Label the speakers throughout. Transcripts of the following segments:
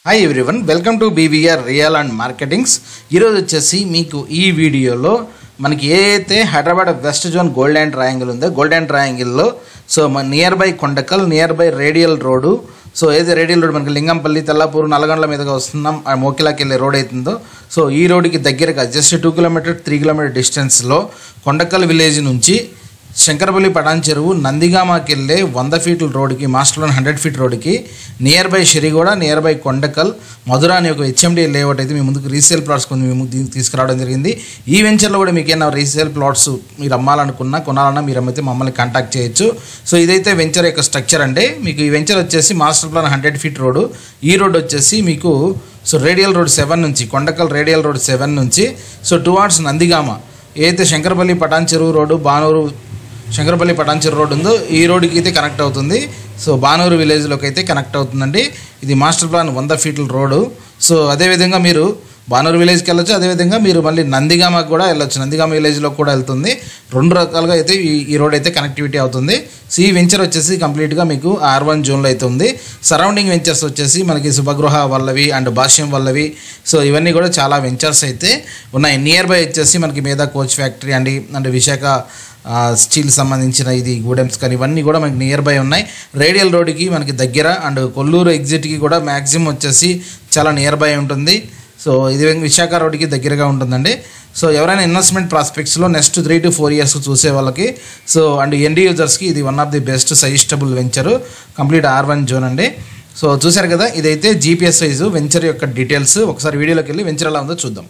Speaker 1: Hi everyone, welcome to BVR real and marketings. ఈరోజు వచ్చేసి మీకు ఈ వీడియోలో మనకి ఏదైతే Hyderabad west zone golden triangle ఉందో గోల్డెన్ ట్రయాంగిల్లో మన near by Kondakal, near by radial road, ఏదైతే రేడియల్ రోడ్ మనకి లింగంపల్లి, తెల్లాపూర్, నల్గొండ మీదుగా వస్తున్నాం మోకిలాకి వెళ్ళే రోడ్ అవుతుందో ఈ రోడ్డుకి దగ్గరగా జస్ట్ 2 కిలోమీటర్ 3 కిలోమీటర్ డిస్టెన్స్లో కొండకల్ విలేజ్ నుంచి శంకరపల్లి పటాన్ చెరువు నందిగామకి వెళ్ళే 100 ఫీట్ల రోడ్డుకి, మాస్టర్ ప్లాన్ 100 ఫీట్ రోడ్డుకి near by Shiriguda, near by Kondakal, Madhura అని ఒక హెచ్ఎండి లేఅవుట్ అయితే మీ ముందుకు రీసేల్ ప్లాట్స్ కొన్ని మేము తీసుకురావడం జరిగింది. ఈ వెంచర్లో కూడా మీకు ఏమైనా రీసేల్ ప్లాట్స్ మీరు అమ్మాలనుకున్నా, కొనాలన్నా మీరు అమ్మితే మమ్మల్ని కాంటాక్ట్ చేయొచ్చు. ఇదైతే వెంచర్ యొక్క స్ట్రక్చర్ అంటే మీకు ఈ వెంచర్ వచ్చేసి మాస్టర్ ప్లాన్ 100 ఫీట్ రోడ్డు. ఈ రోడ్ వచ్చేసి మీకు రేడియల్ రోడ్ 7 నుంచి, కొండకల్ రేడియల్ రోడ్ 7 నుంచి టువార్డ్స్ నందిగామ ఏదైతే శంకరపల్లి పటాన్ చెరువు రోడ్డు, బానూరు శంకరపల్లి పటాన్ చెరువు రోడ్ ఉందో ఈ రోడ్డుకి అయితే కనెక్ట్ అవుతుంది. బానూరు విలేజ్లోకి అయితే కనెక్ట్ అవుతుందండి. ఇది మాస్టర్ ప్లాన్ 100 ఫీట్ల రోడ్డు. అదేవిధంగా మీరు బానూరు విలేజ్కి వెళ్ళొచ్చు, అదేవిధంగా మీరు మళ్ళీ నందిగామకు కూడా వెళ్ళొచ్చు. నందిగామ విలేజ్లో కూడా వెళ్తుంది. 2 రకాలుగా అయితే ఈ రోడ్ అయితే కనెక్టివిటీ అవుతుంది. ఈ వెంచర్ వచ్చేసి కంప్లీట్గా మీకు R1 జోన్లో అయితే ఉంది. సరౌండింగ్ వెంచర్స్ వచ్చేసి మనకి శుభగృహ వల్లవి అండ్ భాష్యం వల్లవి, ఇవన్నీ కూడా చాలా వెంచర్స్ అయితే ఉన్నాయి. నియర్ బై వచ్చేసి మనకి మేధా coach factory and Visakha steel సంబంధించిన ఇది గూడెమ్స్ కానీ ఇవన్నీ కూడా మనకి నియర్ బై ఉన్నాయి. రేడియల్ రోడ్డుకి మనకి దగ్గర అండ్ కొల్లూరు ఎగ్జిట్కి కూడా మ్యాక్సిమం వచ్చేసి చాలా నియర్ బై ఉంటుంది. ఇది విశాఖ రోడ్డుకి దగ్గరగా ఉంటుందండి. ఎవరైనా ఇన్వెస్ట్మెంట్ ప్రాస్పెక్ట్స్లో నెక్స్ట్ 3 to 4 ఇయర్స్ చూసే వాళ్ళకి అండ్ ఎండ్ యూజర్స్కి ఇది one of the best suggestible venture, complete R1 zone అండి. చూసారు కదా, ఇదైతే జీపీఎస్ వైజ్ వెంచర్ యొక్క డీటెయిల్స్. ఒకసారి వీడియోలోకి వెళ్ళి వెంచర్ ఎలా ఉందో చూద్దాం.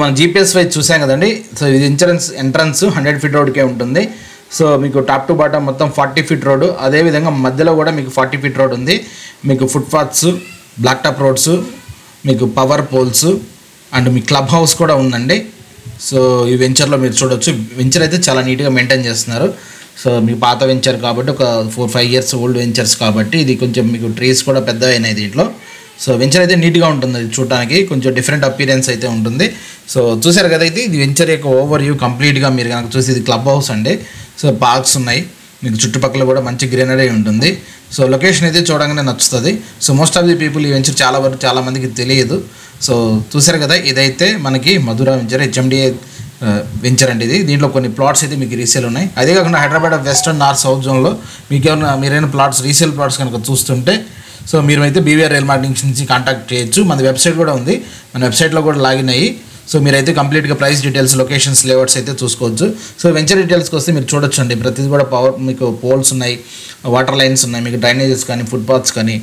Speaker 1: మన జీపీఎస్ వైజ్ చూసాం కదండి. ఇది ఎంట్రన్స్ 100 ఫీట్ రోడ్కే ఉంటుంది. మీకు టాప్ టు బాటమ్ మొత్తం 40 ఫీట్ రోడ్డు, అదేవిధంగా మధ్యలో కూడా మీకు 40 ఫీట్ రోడ్ ఉంది. మీకు ఫుట్పాత్స్, బ్లాక్ టాప్ రోడ్స్, మీకు పవర్ పోల్స్ అండ్ మీ క్లబ్ హౌస్ కూడా ఉందండి. ఈ వెంచర్లో మీరు చూడొచ్చు. వెంచర్ అయితే చాలా నీట్గా మెయింటైన్ చేస్తున్నారు. మీ పాత వెంచర్ కాబట్టి ఒక 4-5 ఇయర్స్ ఓల్డ్ వెంచర్స్ కాబట్టి ఇది కొంచెం మీకు ట్రీస్ కూడా పెద్దగా అయినాయి దీంట్లో. వెంచర్ అయితే నీట్గా ఉంటుంది, చూడడానికి కొంచెం డిఫరెంట్ అపీరెన్స్ అయితే ఉంటుంది. చూసారు కదా, ఇది వెంచర్ యొక్క ఓవర్ వ్యూ కంప్లీట్గా మీరు కనుక చూసి ఇది క్లబ్ హౌస్ అండి. పార్క్స్ ఉన్నాయి, మీకు చుట్టుపక్కల కూడా మంచి గ్రీనరీ ఉంటుంది. లొకేషన్ అయితే చూడగానే నచ్చుతుంది. మోస్ట్ ఆఫ్ ది పీపుల్ ఈ వెంచర్ చాలా మందికి తెలియదు. చూసారు కదా, ఇదైతే మనకి మధుర వెంచర్, హెచ్ఎండిఏ వెంచర్ అండి. దీంట్లో కొన్ని ప్లాట్స్ అయితే మీకు రీసేల్ ఉన్నాయి. అదే కాకుండా హైదరాబాద్ వెస్టర్న్ నార్త్ సౌత్ జోన్లో మీరైనా ప్లాట్స్, రీసేల్ ప్లాట్స్ కనుక చూస్తుంటే మీరు అయితే బీవీఆర్ రియల్ మార్కెటింగ్స్ నుంచి కాంటాక్ట్ చేయొచ్చు. మన వెబ్సైట్ కూడా ఉంది, మన వెబ్సైట్లో కూడా లాగిన్ అయ్యి మీరైతే కంప్లీట్గా ప్రైస్ డీటెయిల్స్, లొకేషన్స్, లేఅవుట్స్ అయితే చూసుకోవచ్చు. వెంచర్ డీటెయిల్స్కి వస్తే మీరు చూడొచ్చు అండి. ప్రతిదీ కూడా మీకు పోల్స్ ఉన్నాయి, వాటర్ లైన్స్ ఉన్నాయి, మీకు డ్రైనేజెస్ కానీ, ఫుట్పాత్స్ కానీ,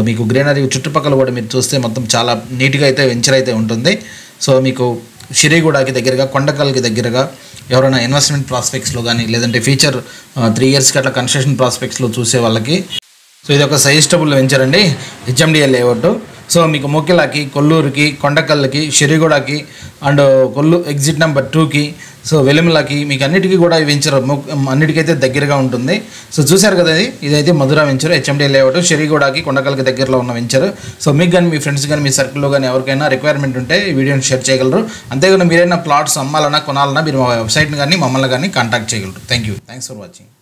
Speaker 1: మీకు గ్రీనరీ చుట్టుపక్కల కూడా మీరు చూస్తే మొత్తం చాలా నీట్గా అయితే వెంచర్ అయితే ఉంటుంది. మీకు షిరిగూడకి దగ్గరగా, కొండకల్కి దగ్గరగా ఎవరైనా ఇన్వెస్ట్మెంట్ ప్రాస్పెక్ట్స్లో కానీ లేదంటే ఫ్యూచర్ 3 ఇయర్స్కి అట్లా కన్స్ట్రక్షన్ ప్రాస్పెక్ట్స్లో చూసే వాళ్ళకి ఇది ఒక సజెస్టబుల్ వెంచర్ అండి, హెచ్ఎండిఏ లేఅవుట్. మీకు మోకిలాకి, కొల్లూరుకి, కొండకల్కి, షిరిగూడకి అండ్ ఎగ్జిట్ నెంబర్ 2కి, వెలుమలకి, మీకు అన్నిటికీ కూడా ఈ వెంచర్ అన్నిటికైతే దగ్గరగా ఉంటుంది. చూసారు కదా, ఇదైతే మధుర వెంచర్, హెచ్ఎండిఏ లేఅవుట్, షిరిగూడకి, కొండకల్కి దగ్గరలో ఉన్న వెంచర్. మీకు కానీ, మీ ఫ్రెండ్స్ కానీ, మీ సర్కిల్లో కానీ ఎవరికైనా రిక్వైర్మెంట్ ఉంటే ఈ వీడియోని షేర్ చేయగలరు. అంతేగాని మీరైనా ప్లాట్స్ అమ్మాలన్నా, కొనాలన్నా మీరు మా వెబ్సైట్ని కానీ మమ్మల్ని కానీ కాంటాక్ట్ చేయగలరు. Thanks for watching.